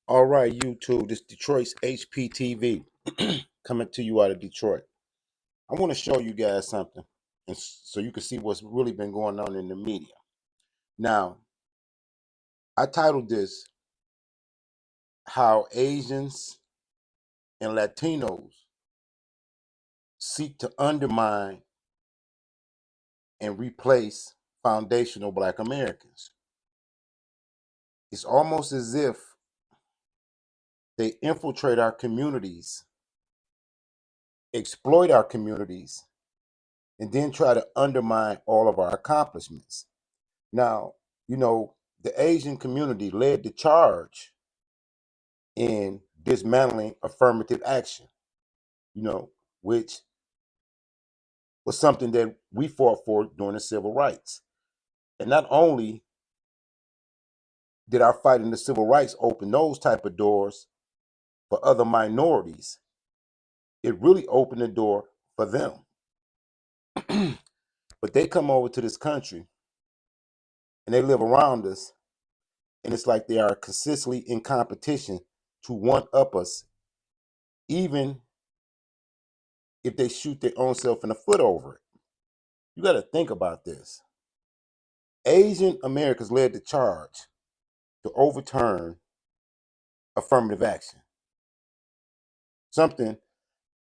All right, YouTube, this Detroit's HPTV coming to you out of Detroit. I want to show you guys something and so you can see what's really been going on in the media. Now, I titled this How Asians and Latinos Seek to Undermine and Replace Foundational Black Americans. It's almost as if they infiltrate our communities, exploit our communities, and then try to undermine all of our accomplishments. Now, the Asian community led the charge in dismantling affirmative action, which was something that we fought for during the civil rights. And not only did our fight in the civil rights open those type of doors for other minorities, it really opened the door for them. But they come over to this country and they live around us, and it's like they are consistently in competition to one up us, even if they shoot their own self in the foot over it. You got to think about this. Asian Americans led the charge to overturn affirmative action, something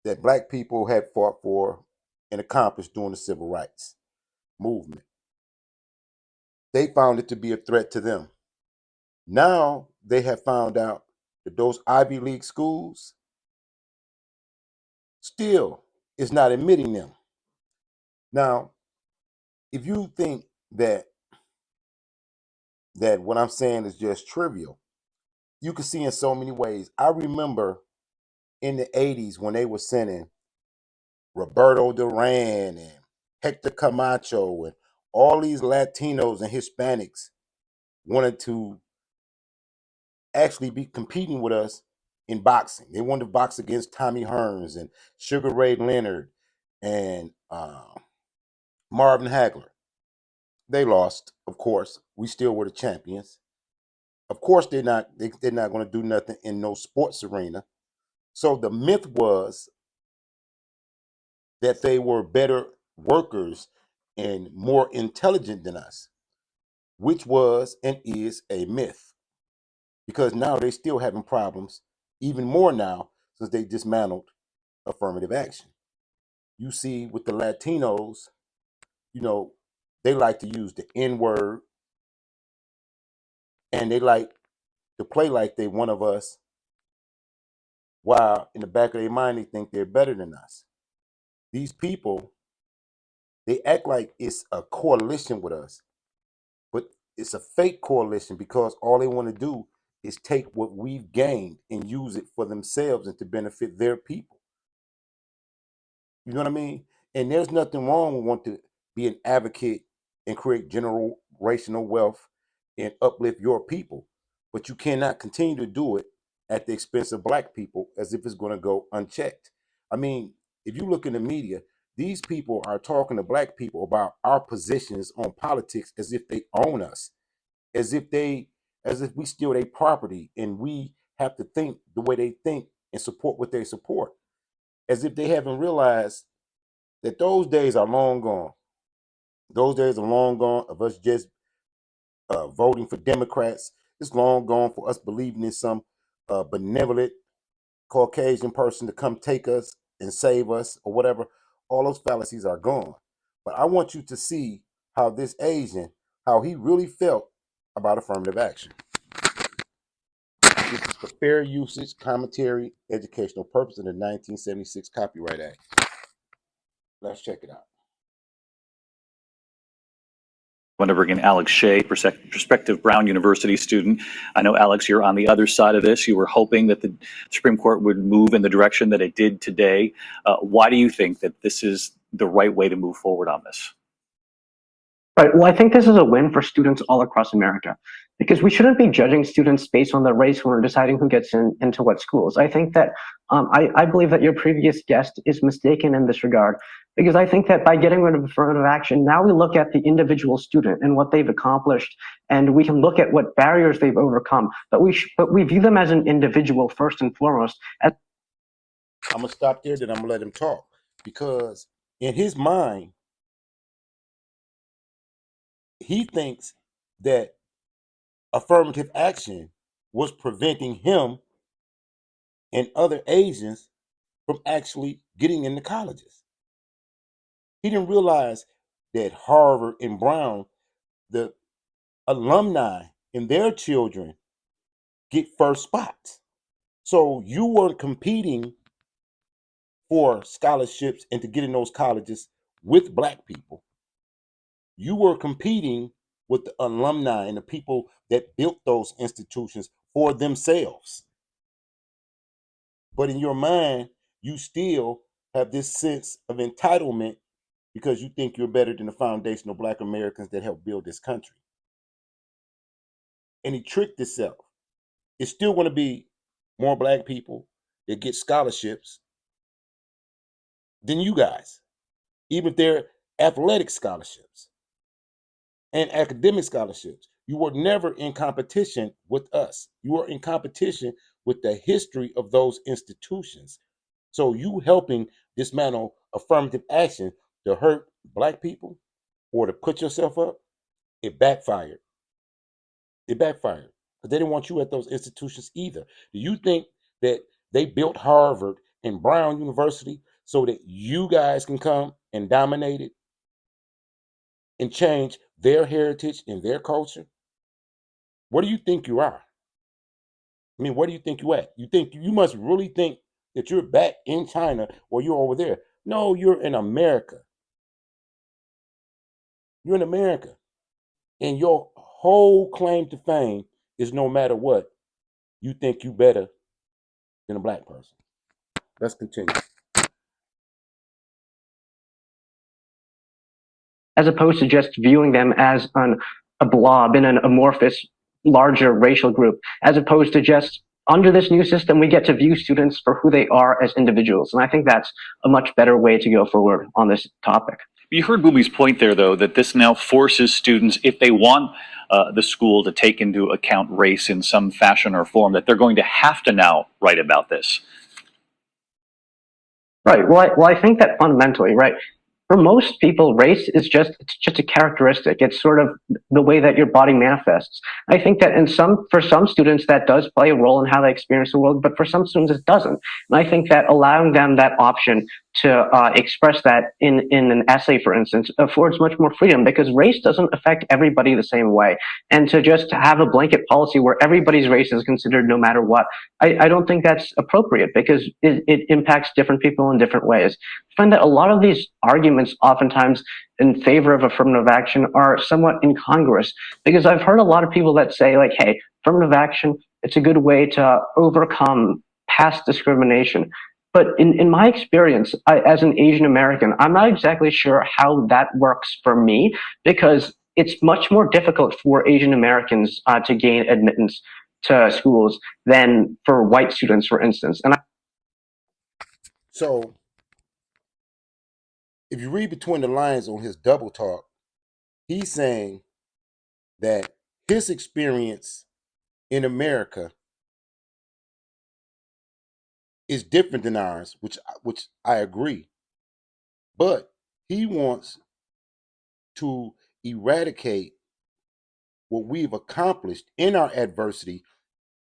that black people had fought for and accomplished during the civil rights movement. They found it to be a threat to them. Now they have found out that those Ivy League schools still is not admitting them. Now, if you think that what I'm saying is just trivial, you can see in so many ways. I remember in the 80s when they were sending Roberto Duran and Hector Camacho and all these Latinos and Hispanics wanted to actually be competing with us in boxing. They wanted to box against Tommy Hearns and Sugar Ray Leonard and Marvin Hagler. They lost, of course. We still were the champions. Of course, they're not going to do nothing in no sports arena. So the myth was that they were better workers and more intelligent than us, which was and is a myth. Because now they're still having problems, even more now, since they dismantled affirmative action. You see, with the Latinos, you know, they like to use the N word and they like to play like they one of us, while in the back of their mind they think they're better than us. These people, they act like it's a coalition with us, but it's a fake coalition because all they want to do is take what we've gained and use it for themselves and to benefit their people. You know what I mean? And there's nothing wrong with wanting to be an advocate and create generational wealth and uplift your people. But you cannot continue to do it at the expense of black people as if it's going to go unchecked. I mean, if you look in the media, these people are talking to black people about our positions on politics as if they own us, as if they as if we steal their property and we have to think the way they think and support what they support, as if they haven't realized that those days are long gone. Those days are long gone of us just voting for Democrats. It's long gone for us believing in some benevolent Caucasian person to come take us and save us or whatever. All those fallacies are gone. But I want you to see how this Asian, how he really felt about affirmative action. This is for fair usage, commentary, educational purpose in the 1976 Copyright Act. Let's check it out. I want to bring in Alex Shea, prospective Brown University student. I know, Alex, you're on the other side of this. You were hoping that the Supreme Court would move in the direction that it did today. Why do you think that this is the right way to move forward on this? Right. Well, I think this is a win for students all across America because we shouldn't be judging students based on their race when we're deciding who gets into what schools. I think that I believe that your previous guest is mistaken in this regard because I think that by getting rid of affirmative action, now we look at the individual student and what they've accomplished, and we can look at what barriers they've overcome. But we view them as an individual first and foremost. As I'm gonna stop there, then I'm gonna let him talk because in his mind, he thinks that affirmative action was preventing him and other Asians from actually getting into colleges. He didn't realize that Harvard and Brown, the alumni and their children get first spots. So you weren't competing for scholarships and to get in those colleges with black people. You were competing with the alumni and the people that built those institutions for themselves. But in your mind, you still have this sense of entitlement because you think you're better than the foundational black Americans that helped build this country. And he tricked himself. It's still going to be more black people that get scholarships than you guys, even if they're athletic scholarships and academic scholarships. You were never in competition with us. You were in competition with the history of those institutions. So you helping dismantle affirmative action to hurt black people or to put yourself up, it backfired. It backfired because they didn't want you at those institutions either. Do you think that they built Harvard and Brown University so that you guys can come and dominate it and change their heritage and their culture? What do you think you are? I mean, where do you think you at? You think you must really think that you're back in China or you're over there. No, you're in America. You're in America. And your whole claim to fame is no matter what, you think you better than a black person. Let's continue. as opposed to just viewing them as a blob in an amorphous, larger racial group, as opposed to just under this new system, we get to view students for who they are as individuals. And I think that's a much better way to go forward on this topic. You heard Bumi's point there, though, that this now forces students, if they want the school to take into account race in some fashion or form, that they're going to have to now write about this. Right. Well, I think that fundamentally, right, for most people, race is just a characteristic. It's sort of the way that your body manifests. I think that for some students that does play a role in how they experience the world, but for some students it doesn't. And I think that allowing them that option to express that in an essay, for instance, affords much more freedom because race doesn't affect everybody the same way. And to just have a blanket policy where everybody's race is considered no matter what, I don't think that's appropriate because it impacts different people in different ways. I find that a lot of these arguments oftentimes in favor of affirmative action are somewhat incongruous because I've heard a lot of people that say like, hey, affirmative action, it's a good way to overcome past discrimination. But in my experience, as an Asian American, I'm not exactly sure how that works for me because it's much more difficult for Asian Americans to gain admittance to schools than for white students, for instance. So if you read between the lines on his double talk, he's saying that his experience in America is different than ours, which I agree. But he wants to eradicate what we've accomplished in our adversity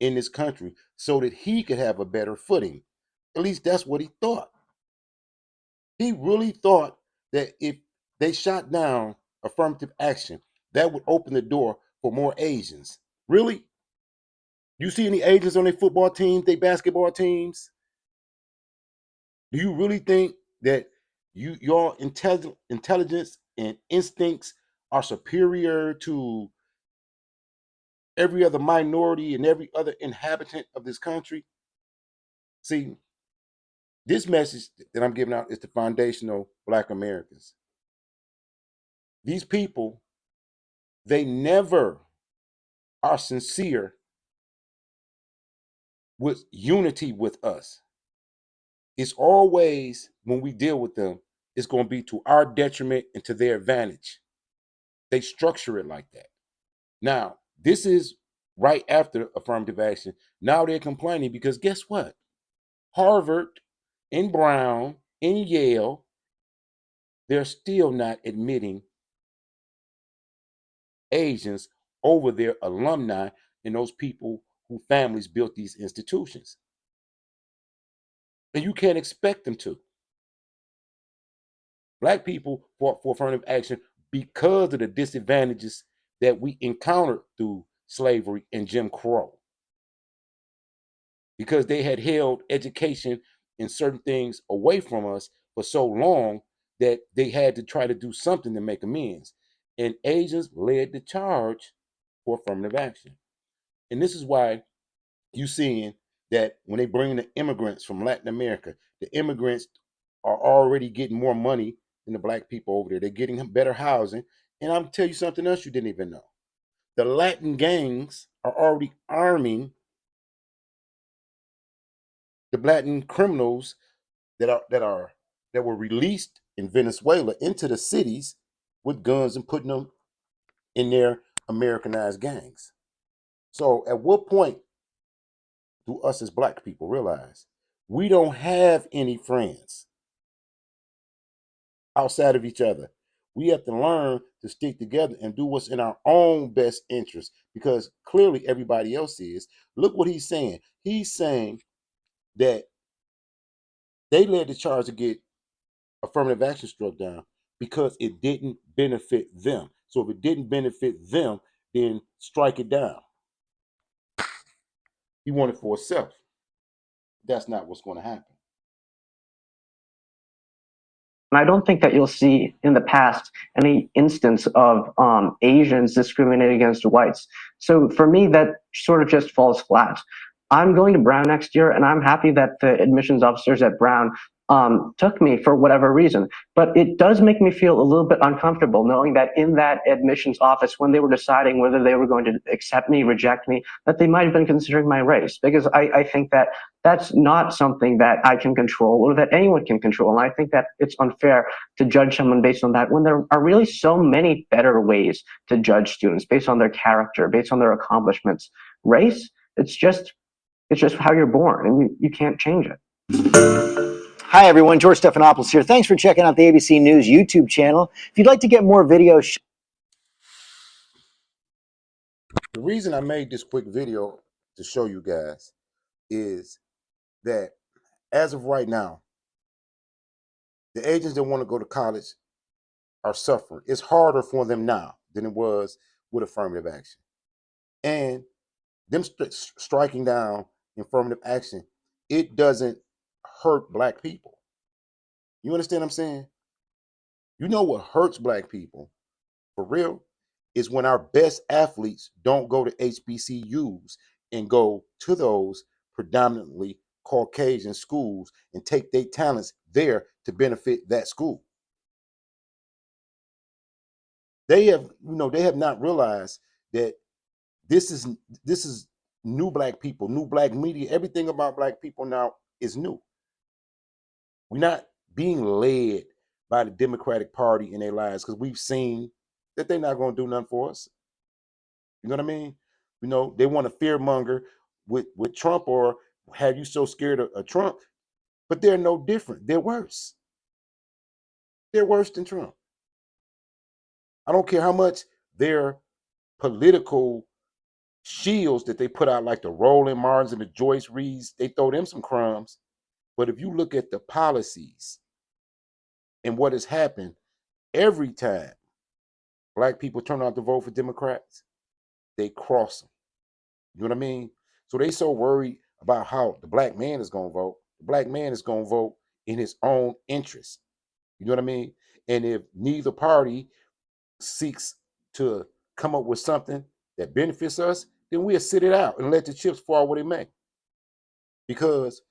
in this country so that he could have a better footing. At least that's what he thought. He really thought that if they shot down affirmative action, that would open the door for more Asians. Really? You see any Asians on their football teams, their basketball teams? Do you really think that your intelligence and instincts are superior to every other minority and every other inhabitant of this country? See, this message that I'm giving out is to foundational black Americans. These people They never are sincere with unity with us. It's always, when we deal with them, it's going to be to our detriment and to their advantage. They structure it like that. Now, this is right after affirmative action. Now they're complaining because guess what? Harvard and Brown and Yale, they're still not admitting Asians over their alumni and those people whose families built these institutions. And you can't expect them to. Black people fought for affirmative action because of the disadvantages that we encountered through slavery and Jim Crow. Because they had held education and certain things away from us for so long that they had to try to do something to make amends. And Asians led the charge for affirmative action. And this is why you seeing that when they bring the immigrants from Latin America, the immigrants are already getting more money than the black people over there. They're getting better housing. And I'm tell you something else you didn't even know. The Latin gangs are already arming the Latin criminals that were released in Venezuela into the cities with guns and putting them in their Americanized gangs. So at what point do us as black people realize we don't have any friends outside of each other? We have to learn to stick together and do what's in our own best interest because clearly everybody else is. Look what he's saying. He's saying that they led the charge to get affirmative action struck down because it didn't benefit them. So if it didn't benefit them, then strike it down. He wanted for himself. That's not what's going to happen. And I don't think that you'll see in the past any instance of Asians discriminating against whites. So for me, that sort of just falls flat. I'm going to Brown next year, and I'm happy that the admissions officers at Brown took me for whatever reason. But it does make me feel a little bit uncomfortable knowing that in that admissions office, when they were deciding whether they were going to accept me, reject me, that they might have been considering my race. Because I think that that's not something that I can control or that anyone can control. And I think that it's unfair to judge someone based on that when there are really so many better ways to judge students based on their character, based on their accomplishments. Race, it's just how you're born, and you can't change it. Hi, everyone. George Stephanopoulos here. Thanks for checking out the ABC News YouTube channel. If you'd like to get more videos... The reason I made this quick video to show you guys is that as of right now, the agents that want to go to college are suffering. It's harder for them now than it was with affirmative action. And them striking down affirmative action, it doesn't hurt black people. You understand what I'm saying? You know what hurts black people, for real, is when our best athletes don't go to HBCUs and go to those predominantly Caucasian schools and take their talents there to benefit that school. They have not realized that this is this is new black people, new black media. Everything about black people now is new. We're not being led by the Democratic Party in their lives because we've seen that they're not going to do nothing for us. You know what I mean? They want to fear monger with Trump or have you so scared of Trump, but they're no different. They're worse. They're worse than Trump. I don't care how much their political shields that they put out, like the Roland Martins and the Joyce Reeds, they throw them some crumbs. But if you look at the policies and what has happened every time black people turn out to vote for Democrats, they cross them. You know what I mean? So they so worried about how the black man is going to vote. The black man is going to vote in his own interest. You know what I mean? And if neither party seeks to come up with something that benefits us, then we'll sit it out and let the chips fall where they may. Because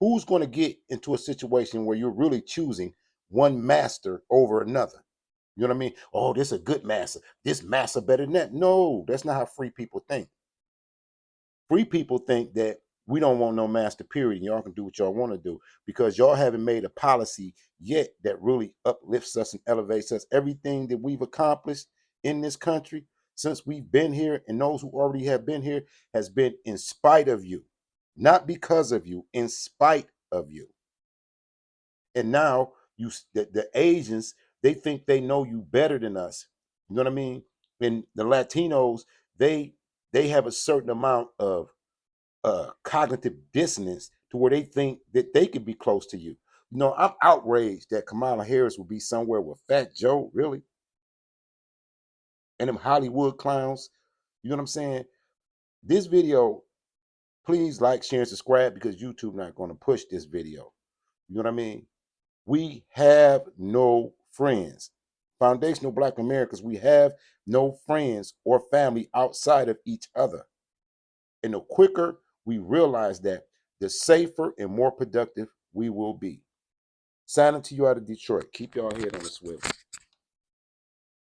who's going to get into a situation where you're really choosing one master over another? You know what I mean? Oh, this a good massa. This massa better than that. No, that's not how free people think. Free people think that we don't want no master period. Y'all can do what y'all want to do because y'all haven't made a policy yet that really uplifts us and elevates us. Everything that we've accomplished in this country since we've been here, and those who already have been here, has been in spite of you, not because of you, in spite of you. And now the Asians, they think they know you better than us. You know what I mean? And the Latinos, they have a certain amount of cognitive dissonance to where they think that they could be close to you. You know, I'm outraged that Kamala Harris would be somewhere with Fat Joe, really, and them Hollywood clowns. You know what I'm saying? This video, please like, share, and subscribe because YouTube not going to push this video. You know what I mean? We have no friends. Foundational Black Americans, we have no friends or family outside of each other. And the quicker we realize that, the safer and more productive we will be. Signing to you out of Detroit. Keep y'all head on the swivel.